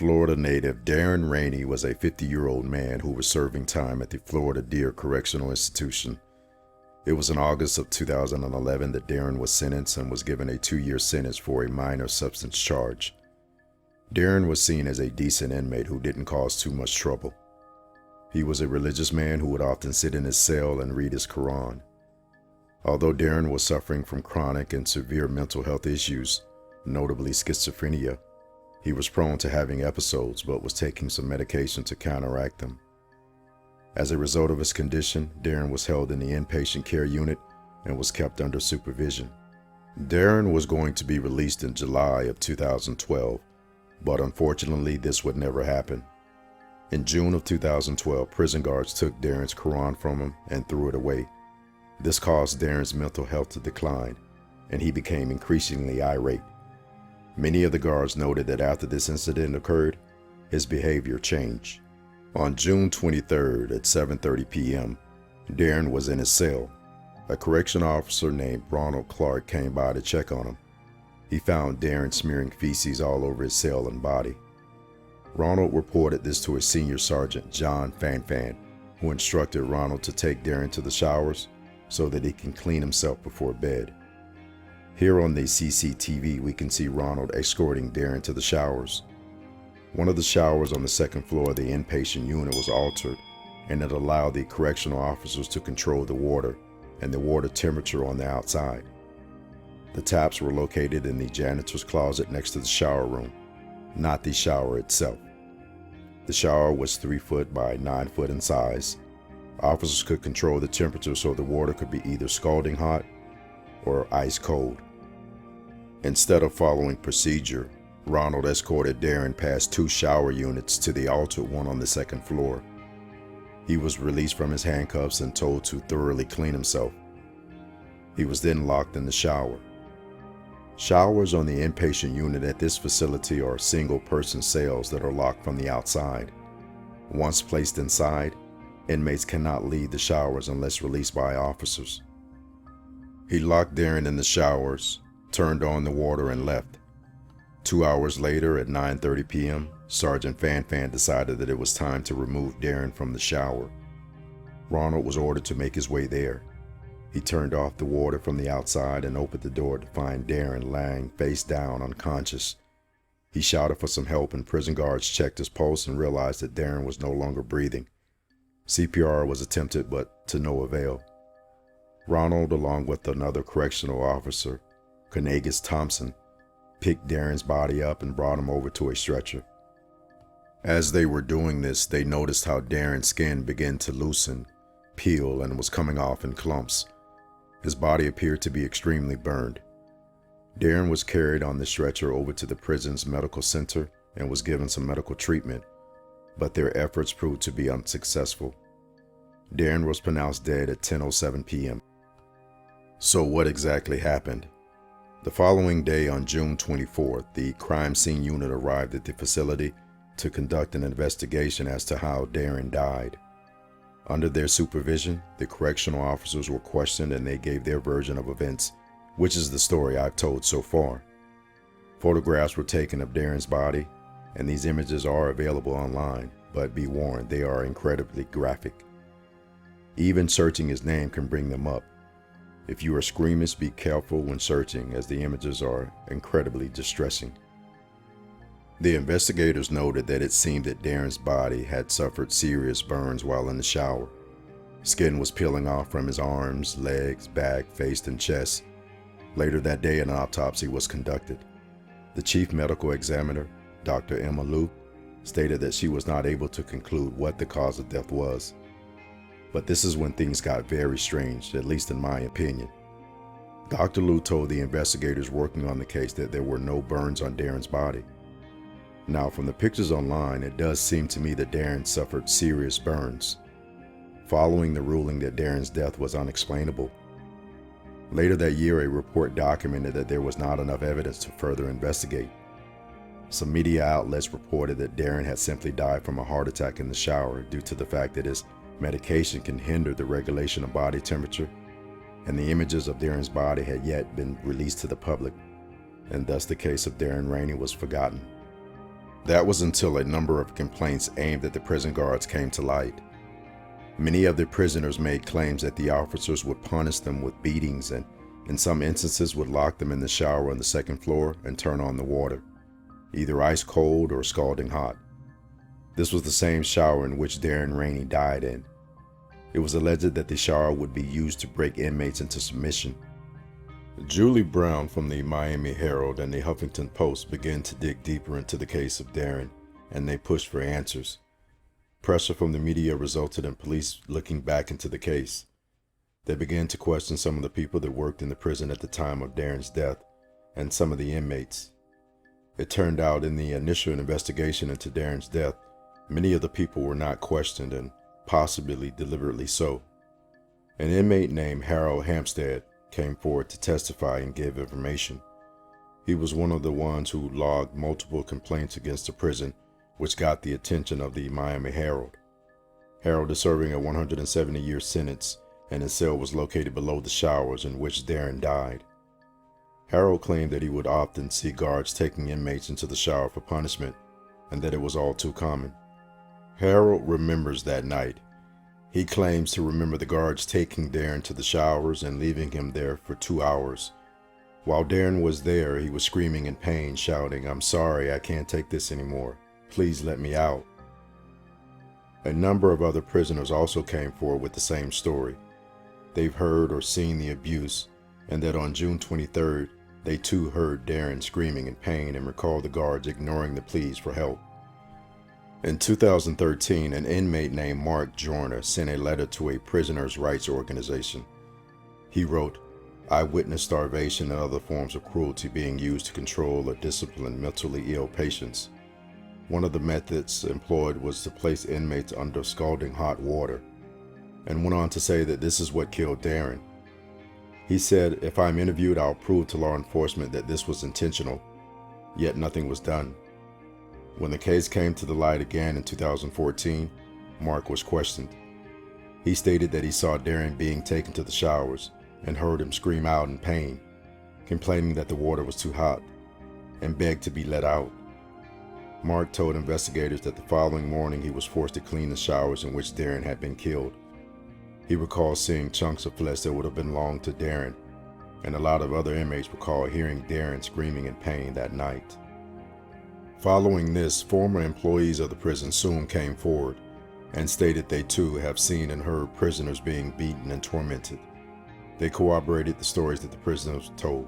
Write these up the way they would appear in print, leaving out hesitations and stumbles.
Florida native Darren Rainey was a 50-year-old man who was serving time at the Florida-Dade Correctional Institution. It was in August of 2011 that Darren was sentenced and was given a 2-year sentence for a minor substance charge. Darren was seen as a decent inmate who didn't cause too much trouble. He was a religious man who would often sit in his cell and read his Quran. Although Darren was suffering from chronic and severe mental health issues, notably schizophrenia, he was prone to having episodes but was taking some medication to counteract them. As a result of his condition, Darren was held in the inpatient care unit and was kept under supervision. Darren was going to be released in July of 2012, but unfortunately this would never happen. In June of 2012, prison guards took Darren's Quran from him and threw it away. This caused Darren's mental health to decline, and he became increasingly irate. Many of the guards noted that after this incident occurred, his behavior changed. On June 23rd at 7:30 p.m., Darren was in his cell. A correctional officer named Ronald Clark came by to check on him. He found Darren smearing feces all over his cell and body. Ronald reported this to his senior sergeant, John Fanfan, who instructed Ronald to take Darren to the showers so that he can clean himself before bed. Here on the CCTV, we can see Ronald escorting Darren to the showers. One of the showers on the second floor of the inpatient unit was altered, and it allowed the correctional officers to control the water and the water temperature on the outside. The taps were located in the janitor's closet next to the shower room, not the shower itself. The shower was 3 foot by 9 foot in size. Officers could control the temperature so the water could be either scalding hot or ice cold. Instead of following procedure, Ronald escorted Darren past 2 shower units to the altered one on the second floor. He was released from his handcuffs and told to thoroughly clean himself. He was then locked in the shower. Showers on the inpatient unit at this facility are single-person cells that are locked from the outside. Once placed inside, inmates cannot leave the showers unless released by officers. He locked Darren in the showers, turned on the water, and left. 2 hours later at 9:30 p.m., Sergeant Fanfan decided that it was time to remove Darren from the shower. Ronald was ordered to make his way there. He turned off the water from the outside and opened the door to find Darren lying face down unconscious. He shouted for some help, and prison guards checked his pulse and realized that Darren was no longer breathing. CPR was attempted, but to no avail. Ronald, along with another correctional officer, Cornelius Thompson, picked Darren's body up and brought him over to a stretcher. As they were doing this, they noticed how Darren's skin began to loosen, peel, and was coming off in clumps. His body appeared to be extremely burned. Darren was carried on the stretcher over to the prison's medical center and was given some medical treatment, but their efforts proved to be unsuccessful. Darren was pronounced dead at 10:07 p.m. So what exactly happened? The following day, on June 24th, the crime scene unit arrived at the facility to conduct an investigation as to how Darren died. Under their supervision, the correctional officers were questioned and they gave their version of events, which is the story I've told so far. Photographs were taken of Darren's body, and these images are available online, but be warned, they are incredibly graphic. Even searching his name can bring them up. If you are squeamish, be careful when searching, as the images are incredibly distressing. The investigators noted that it seemed that Darren's body had suffered serious burns while in the shower. Skin was peeling off from his arms, legs, back, face, and chest. Later that day, an autopsy was conducted. The chief medical examiner, Dr. Emma Luke, stated that she was not able to conclude what the cause of death was. But this is when things got very strange, at least in my opinion. Dr. Liu told the investigators working on the case that there were no burns on Darren's body. Now, from the pictures online, it does seem to me that Darren suffered serious burns, following the ruling that Darren's death was unexplainable. Later that year, a report documented that there was not enough evidence to further investigate. Some media outlets reported that Darren had simply died from a heart attack in the shower due to the fact that his medication can hinder the regulation of body temperature, and the images of Darren's body had yet been released to the public, and thus the case of Darren Rainey was forgotten. That was until a number of complaints aimed at the prison guards came to light. Many of the prisoners made claims that the officers would punish them with beatings and, in some instances, would lock them in the shower on the second floor and turn on the water, either ice cold or scalding hot. This was the same shower in which Darren Rainey died in. It was alleged that the shower would be used to break inmates into submission. Julie Brown from the Miami Herald and the Huffington Post began to dig deeper into the case of Darren, and they pushed for answers. Pressure from the media resulted in police looking back into the case. They began to question some of the people that worked in the prison at the time of Darren's death, and some of the inmates. It turned out in the initial investigation into Darren's death, many of the people were not questioned, and possibly deliberately so. An inmate named Harold Hampstead came forward to testify and give information. He was one of the ones who logged multiple complaints against the prison, which got the attention of the Miami Herald. Harold is serving a 170-year sentence, and his cell was located below the showers in which Darren died. Harold claimed that he would often see guards taking inmates into the shower for punishment, and that it was all too common. Harold remembers that night. He claims to remember the guards taking Darren to the showers and leaving him there for 2 hours. While Darren was there, he was screaming in pain, shouting, "I'm sorry, I can't take this anymore. Please let me out." A number of other prisoners also came forward with the same story. They've heard or seen the abuse, and that on June 23rd, they too heard Darren screaming in pain and recalled the guards ignoring the pleas for help. In 2013, an inmate named Mark Joyner sent a letter to a prisoners' rights organization. He wrote, "I witnessed starvation and other forms of cruelty being used to control or discipline mentally ill patients. One of the methods employed was to place inmates under scalding hot water," and went on to say that this is what killed Darren. He said, "If I'm interviewed, I'll prove to law enforcement that this was intentional," yet nothing was done. When the case came to the light again in 2014, Mark was questioned. He stated that he saw Darren being taken to the showers and heard him scream out in pain, complaining that the water was too hot, and begged to be let out. Mark told investigators that the following morning he was forced to clean the showers in which Darren had been killed. He recalled seeing chunks of flesh that would have belonged to Darren, and a lot of other inmates recall hearing Darren screaming in pain that night. Following this, former employees of the prison soon came forward and stated they too have seen and heard prisoners being beaten and tormented. They corroborated the stories that the prisoners told.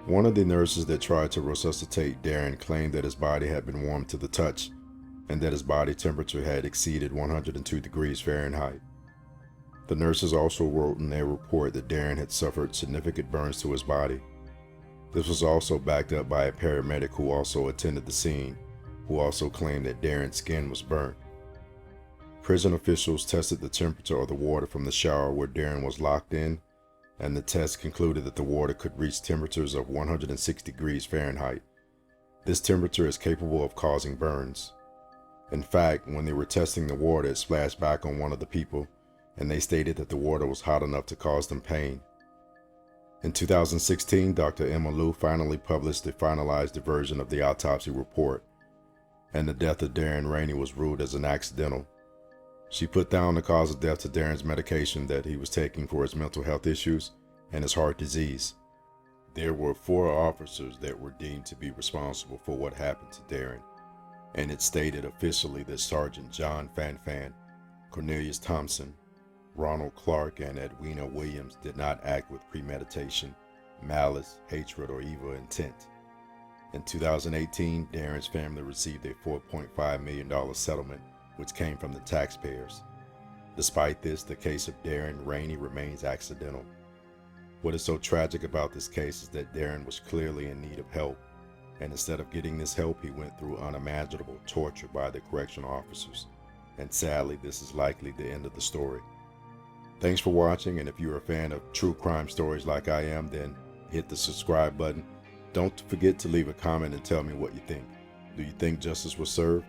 One of the nurses that tried to resuscitate Darren claimed that his body had been warmed to the touch and that his body temperature had exceeded 102 degrees Fahrenheit. The nurses also wrote in their report that Darren had suffered significant burns to his body. This was also backed up by a paramedic who also attended the scene, who also claimed that Darren's skin was burnt. Prison officials tested the temperature of the water from the shower where Darren was locked in, and the test concluded that the water could reach temperatures of 106 degrees Fahrenheit. This temperature is capable of causing burns. In fact, when they were testing the water, it splashed back on one of the people, and they stated that the water was hot enough to cause them pain. In 2016, Dr. Emma Lou finally published the finalized version of the autopsy report, and the death of Darren Rainey was ruled as an accidental. She put down the cause of death to Darren's medication that he was taking for his mental health issues and his heart disease. There were 4 officers that were deemed to be responsible for what happened to Darren, and it stated officially that Sergeant John Fanfan, Cornelius Thompson, Ronald Clark, and Edwina Williams did not act with premeditation, malice, hatred, or evil intent. In 2018, Darren's family received a $4.5 million settlement, which came from the taxpayers. Despite this, the case of Darren Rainey remains accidental. What is so tragic about this case is that Darren was clearly in need of help, and instead of getting this help, he went through unimaginable torture by the correctional officers. And sadly, this is likely the end of the story. Thanks for watching, and if you're a fan of true crime stories like I am, then hit the subscribe button. Don't forget to leave a comment and tell me what you think. Do you think justice was served?